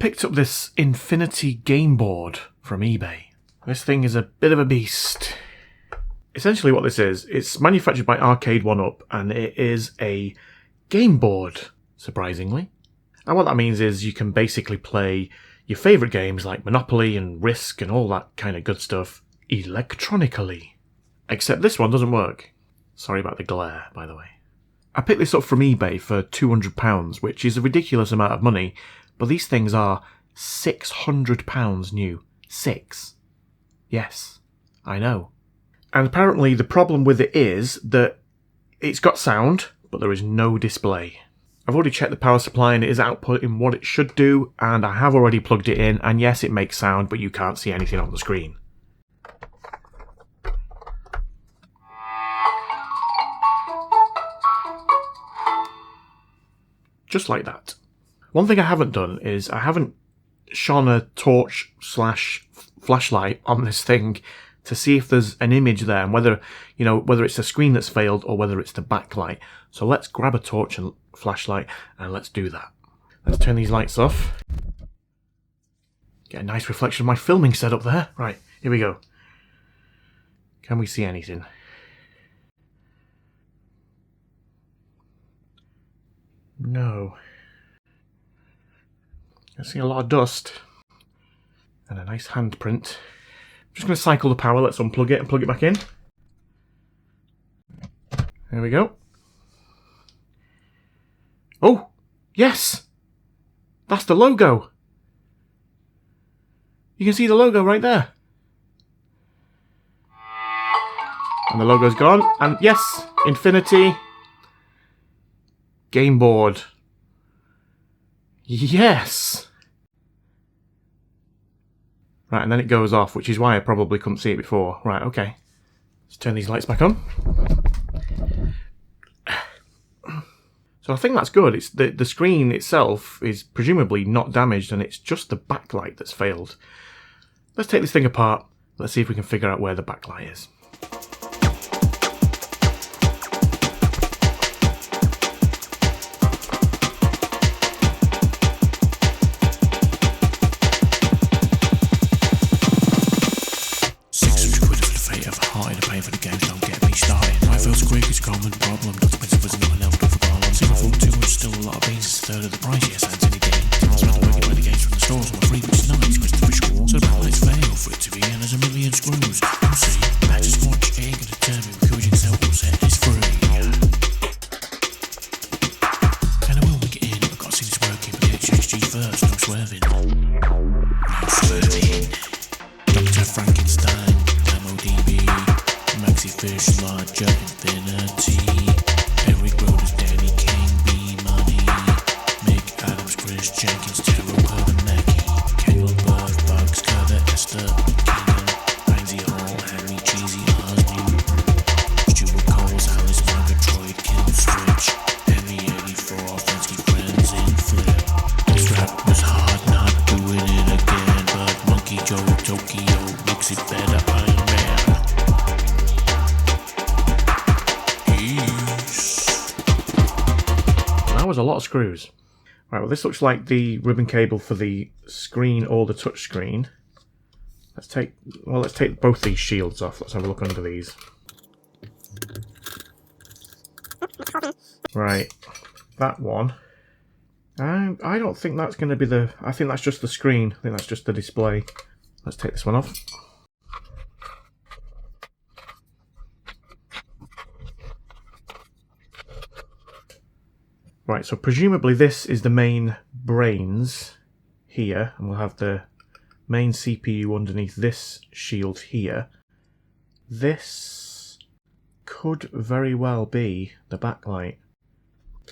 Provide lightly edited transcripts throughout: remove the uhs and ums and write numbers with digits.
picked up this infinity game board from eBay. This thing is a bit of a beast. Essentially what this is, it's manufactured by Arcade1Up, and it is a game board, surprisingly. And what that means is you can basically play your favourite games like Monopoly and Risk and all that kind of good stuff electronically. Except this one doesn't work. Sorry about the glare, by the way. I picked this up from eBay for £200, which is a ridiculous amount of money, but these things are £600 new. 6. Yes, I know. And apparently the problem with it is that it's got sound, but there is no display. I've already checked the power supply and it is outputting what it should do, and I have already plugged it in, and yes, it makes sound, but you can't see anything on the screen. Just like that. One thing I haven't done is I haven't shone a torch / flashlight on this thing to see if there's an image there and whether it's the screen that's failed or whether it's the backlight. So let's grab a torch and flashlight and let's do that. Let's turn these lights off. Get a nice reflection of my filming setup there. Right, here we go. Can we see anything? No. I see a lot of dust. And a nice handprint. I'm just going to cycle the power. Let's unplug it and plug it back in. There we go. Oh, yes! That's the logo. You can see the logo right there. And the logo's gone. And yes, Infinity Game Board. Yes! Right, and then it goes off, which is why I probably couldn't see it before. Right, okay. Let's turn these lights back on. So I think that's good. It's the screen itself is presumably not damaged, and it's just the backlight that's failed. Let's take this thing apart. Let's see if we can figure out where the backlight is. For the games, don't get me started. My first quick is a common problem. Not expensive as another level for problem. Single full 2 is still a lot of beans. It's a third of the price, yes, and any game. Someone's meant to work buy the games from the stores on the free, which is nice, because the visual. So the backlights fail for it to be, and there's a million screws. You'll see, I just watch, it ain't gonna turn me because you can sell what's set, it's free. And I will make it in, I've got to see this working. But the HHG first, no swerving. No swerving. Dr. Frankenstein, MODB. Maxi Fish, larger infinity. Eric Brothers, Danny King, B Money. Mick Adams, Chris Jenkins, Terrell, Permanecki. Kendall, Bird, Bugs, Curve, Esther, Keenan, Pansy Hall, Henry, Cheesy, Osnew. Stuart Coles, Alice, Margaret, Troy, Kill Switch. Henry 84, Offensky Friends in Flip. This rap was hard, not doing it again. But Monkey Joe, Tokyo, makes it better, Iron Man. That was a lot of screws. Right, well this looks like the ribbon cable for the screen or the touch screen. Let's take both these shields off. Let's have a look under these. Right, that one. I don't think that's going to be the... I think that's just the screen. I think that's just the display. Let's take this one off. Right, so presumably this is the main brains here, and we'll have the main CPU underneath this shield here. This could very well be the backlight.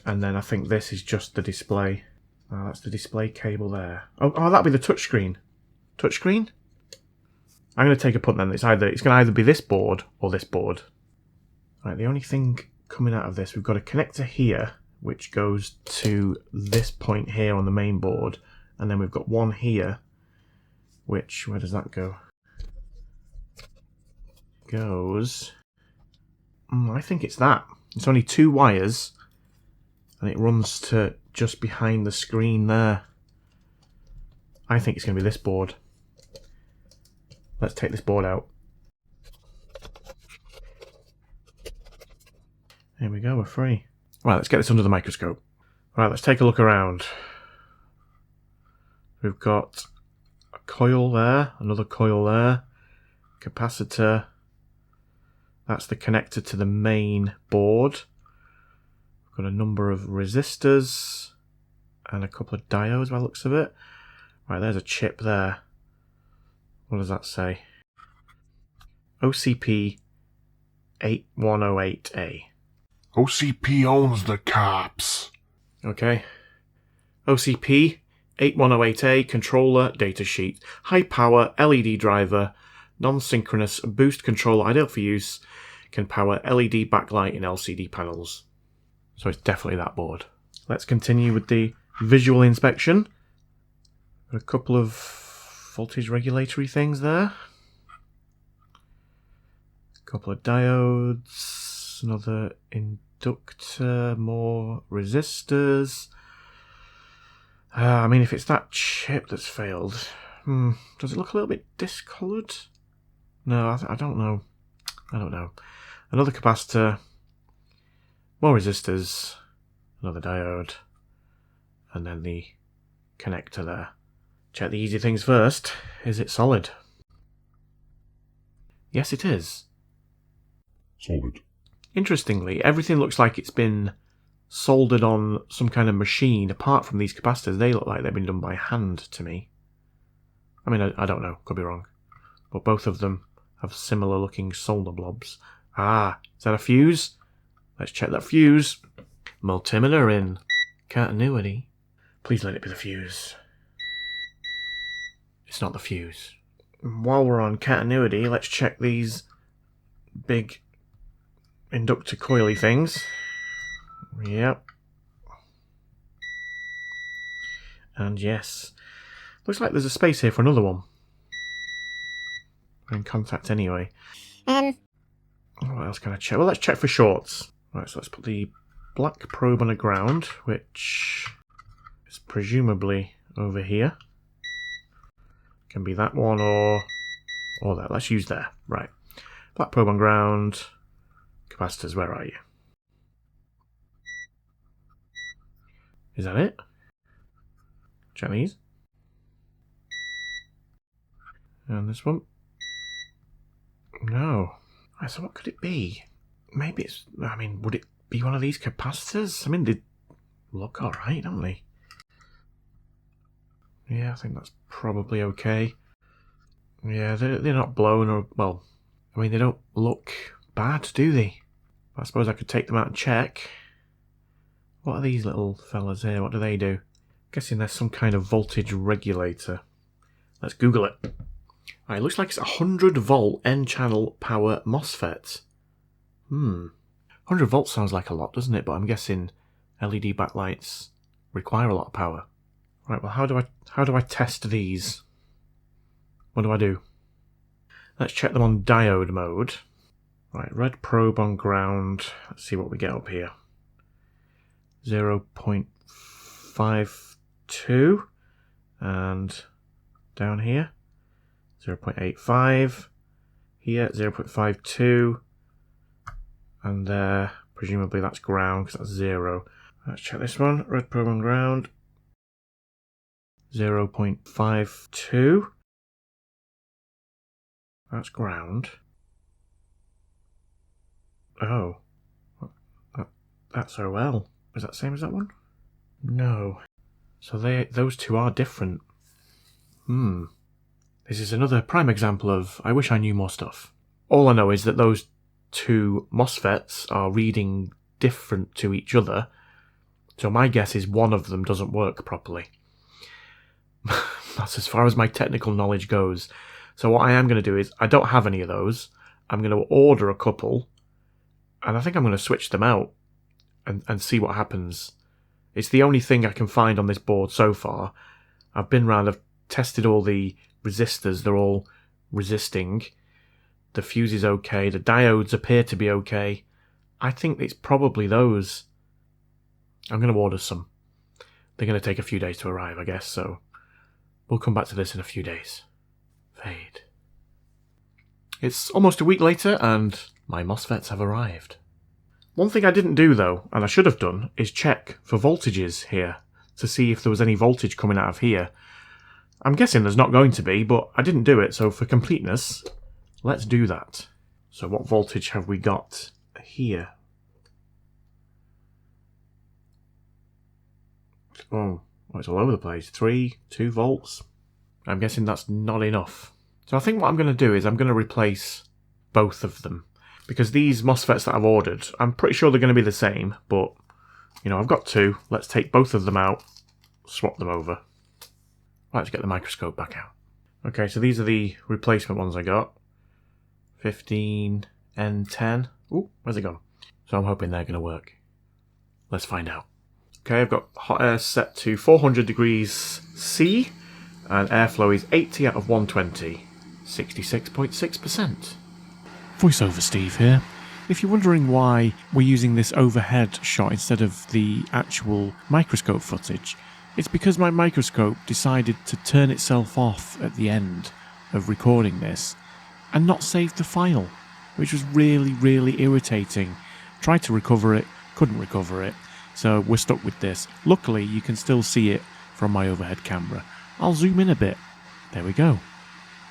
And then I think this is just the display. That's the display cable there. Oh, that'll be the touchscreen. Touchscreen? I'm going to take a punt then. It's going to either be this board or this board. Right, the only thing coming out of this, we've got a connector here, which goes to this point here on the main board, and then we've got one here, which, where does that go? Goes, I think it's that. It's only 2 wires, and it runs to just behind the screen there. I think it's going to be this board. Let's take this board out. There we go, we're free. Right, let's get this under the microscope. Right, let's take a look around. We've got a coil there, another coil there, capacitor. That's the connector to the main board. We've got a number of resistors and a couple of diodes by the looks of it. Right, there's a chip there. What does that say? OCP 8108A. OCP owns the cops. Okay. OCP 8108A controller datasheet. High power LED driver. Non-synchronous boost controller ideal for use. Can power LED backlight in LCD panels. So it's definitely that board. Let's continue with the visual inspection. Got a couple of voltage regulatory things there. A couple of diodes. Another inductor. More resistors. I mean, if it's that chip that's failed, does it look a little bit discoloured? No, I don't know. I don't know. Another capacitor, more resistors, another diode, and then the connector there. Check the easy things first. Is it solid? Yes, it is. Solid. Interestingly, everything looks like it's been soldered on some kind of machine. Apart from these capacitors, they look like they've been done by hand to me. I mean, I don't know. Could be wrong. But both of them have similar looking solder blobs. Ah, is that a fuse? Let's check that fuse. Multimeter in. Continuity. Please let it be the fuse. It's not the fuse. While we're on continuity, let's check these big inductor coily things. Yep. And yes. Looks like there's a space here for another one. We're in contact anyway. What else can I check? Well, let's check for shorts. Right, so let's put the black probe on the ground, which is presumably over here. Can be that one or that. Let's use there. Right. Black probe on ground. Capacitors, where are you? Is that it? Check these. And this one. No. Right, so what could it be? Maybe it's... I mean, would it be one of these capacitors? I mean, they look alright, don't they? Yeah, I think that's probably okay. Yeah, they're not blown or... Well, I mean, they don't look bad, do they? I suppose I could take them out and check. What are these little fellas here? What do they do? Guessing there's some kind of voltage regulator. Let's Google it. Right, it looks like it's a 100 volt N-channel power MOSFET. 100 volts sounds like a lot, doesn't it? But I'm guessing LED backlights require a lot of power. Right, well, how do I test these? What do? Let's check them on diode mode. Right, red probe on ground. Let's see what we get up here. 0.52 and down here 0.85, here 0.52, and there presumably that's ground because that's 0. Let's check this one. Red probe on ground. 0.52. That's ground. Oh, that's OL. Is that the same as that one? No. So those two are different. This is another prime example of I wish I knew more stuff. All I know is that those two MOSFETs are reading different to each other, so my guess is one of them doesn't work properly. That's as far as my technical knowledge goes. So what I am going to do is, I don't have any of those. I'm going to order a couple, and I think I'm going to switch them out and see what happens. It's the only thing I can find on this board so far. I've been around, I've tested all the resistors, they're all resisting. The fuse is okay, the diodes appear to be okay. I think it's probably those. I'm going to order some. They're going to take a few days to arrive, I guess, so We'll come back to this in a few days. Fade. It's almost a week later and my MOSFETs have arrived. One thing I didn't do though, and I should have done, is check for voltages here to see if there was any voltage coming out of here. I'm guessing there's not going to be, but I didn't do it, so for completeness, let's do that. So what voltage have we got here? Oh, it's all over the place. 2 volts. I'm guessing that's not enough. So I think what I'm going to do is I'm going to replace both of them. Because these MOSFETs that I've ordered, I'm pretty sure they're going to be the same, but, you know, I've got 2. Let's take both of them out, swap them over. Let's get the microscope back out. Okay, so these are the replacement ones I got. 15 and 10. Ooh, where's it gone? So I'm hoping they're going to work. Let's find out. Okay, I've got hot air set to 400 degrees C, and airflow is 80 out of 120, 66.6%. Voiceover Steve here. If you're wondering why we're using this overhead shot instead of the actual microscope footage, it's because my microscope decided to turn itself off at the end of recording this and not save the file, which was really, really irritating. Tried to recover it, couldn't recover it, so we're stuck with this. Luckily, you can still see it from my overhead camera. I'll zoom in a bit. There we go.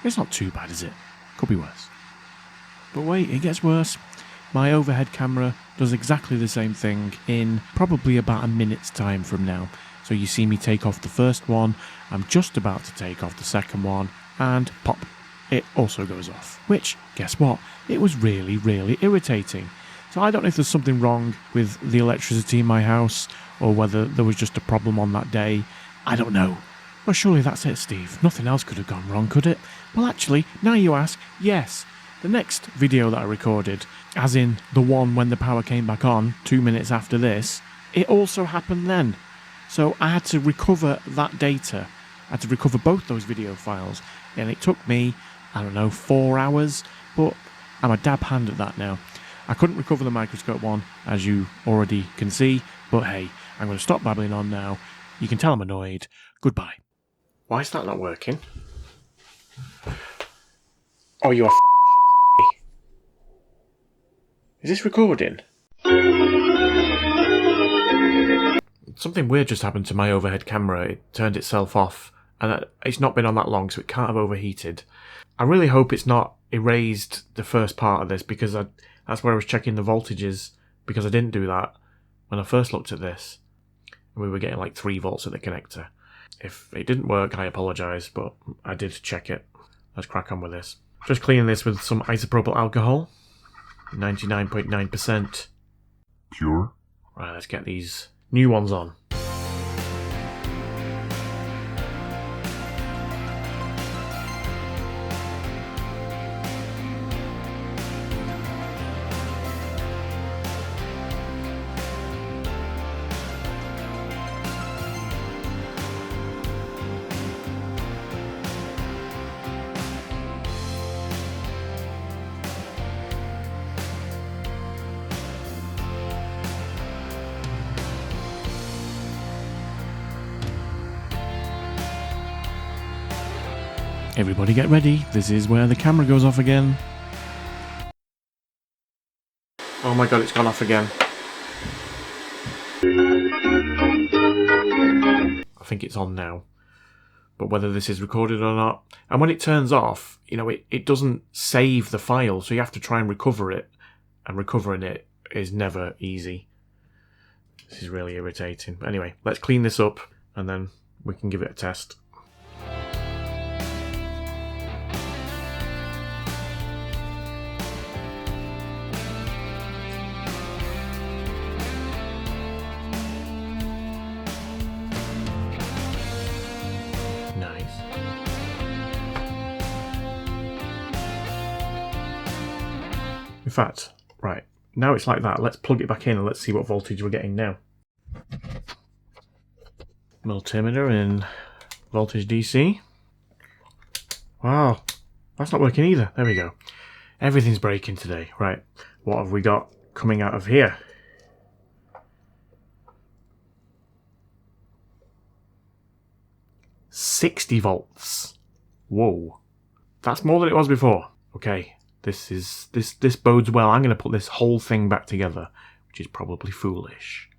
It's not too bad, is it? Could be worse. But wait, it gets worse. My overhead camera does exactly the same thing in probably about a minute's time from now. So you see me take off the first one, I'm just about to take off the second one, and pop, it also goes off. Which, guess what? It was really, really irritating. So I don't know if there's something wrong with the electricity in my house, or whether there was just a problem on that day. I don't know. Well, surely that's it, Steve. Nothing else could have gone wrong, could it? Well, actually, now you ask, yes. The next video that I recorded, as in the one when the power came back on 2 minutes after this, it also happened then. So I had to recover that data. I had to recover both those video files, and it took me, I don't know, 4 hours, but I'm a dab hand at that now. I couldn't recover the microscope one, as you already can see, but hey, I'm going to stop babbling on now. You can tell I'm annoyed. Goodbye. Why is that not working? Oh, you are f***ing shitting me. Is this recording? Something weird just happened to my overhead camera. It turned itself off, and it's not been on that long, so it can't have overheated. I really hope it's not erased the first part of this, because that's where I was checking the voltages, because I didn't do that when I first looked at this. And we were getting like 3 volts at the connector. If it didn't work, I apologise, but I did check it. Let's crack on with this. Just cleaning this with some isopropyl alcohol. 99.9%. Pure. Right, let's get these new ones on. Everybody get ready. This is where the camera goes off again. Oh my god, it's gone off again. I think it's on now. But whether this is recorded or not... And when it turns off, you know, it doesn't save the file, so you have to try and recover it. And recovering it is never easy. This is really irritating. But anyway, let's clean this up, and then we can give it a test. In fact, right, now it's like that. Let's plug it back in and let's see what voltage we're getting now. Multimeter in voltage DC. Wow, that's not working either. There we go. Everything's breaking today. Right, what have we got coming out of here? 60 volts. Whoa. That's more than it was before. Okay, this bodes well. I'm going to put this whole thing back together, which is probably foolish.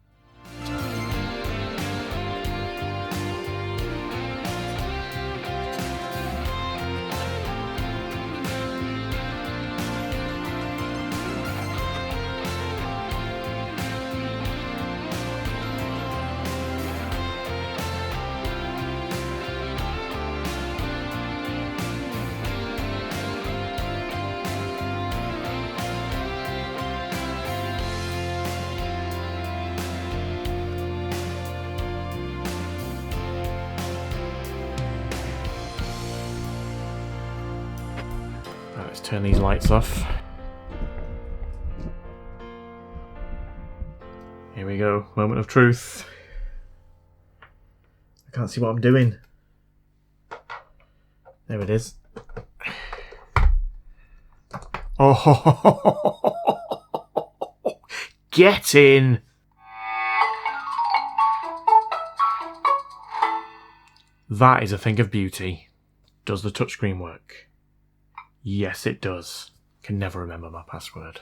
Let's turn these lights off. Here we go, moment of truth. I can't see what I'm doing. There it is. Oh, get in! That is a thing of beauty. Does the touchscreen work? Yes, it does. Can never remember my password.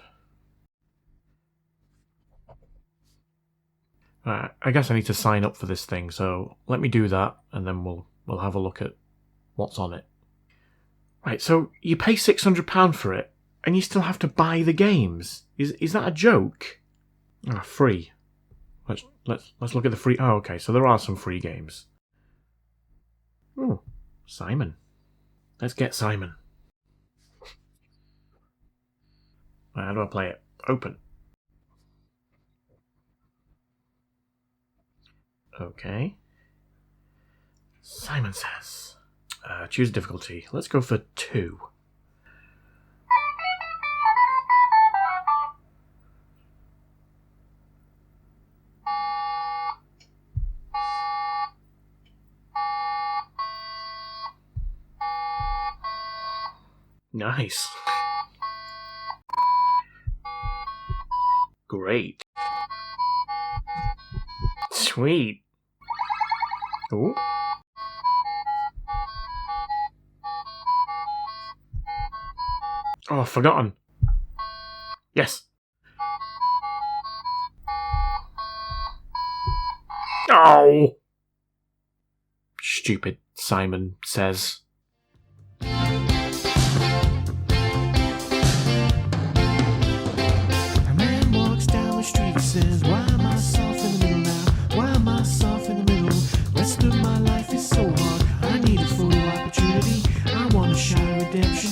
I guess I need to sign up for this thing, so let me do that, and then we'll have a look at what's on it. Right, so you pay £600 for it, and you still have to buy the games. Is that a joke? Free. Let's look at the free. Oh, okay. So there are some free games. Oh, Simon. Let's get Simon. How do I play it? Open. Okay. Simon says, choose difficulty. Let's go for 2. Nice. Great. Sweet. Ooh. Oh, forgotten. Yes. Oh! Stupid Simon says. Says, why am I soft in the middle now? Why am I soft in the middle? Rest of my life is so hard. I need a full opportunity. I want to shine redemption.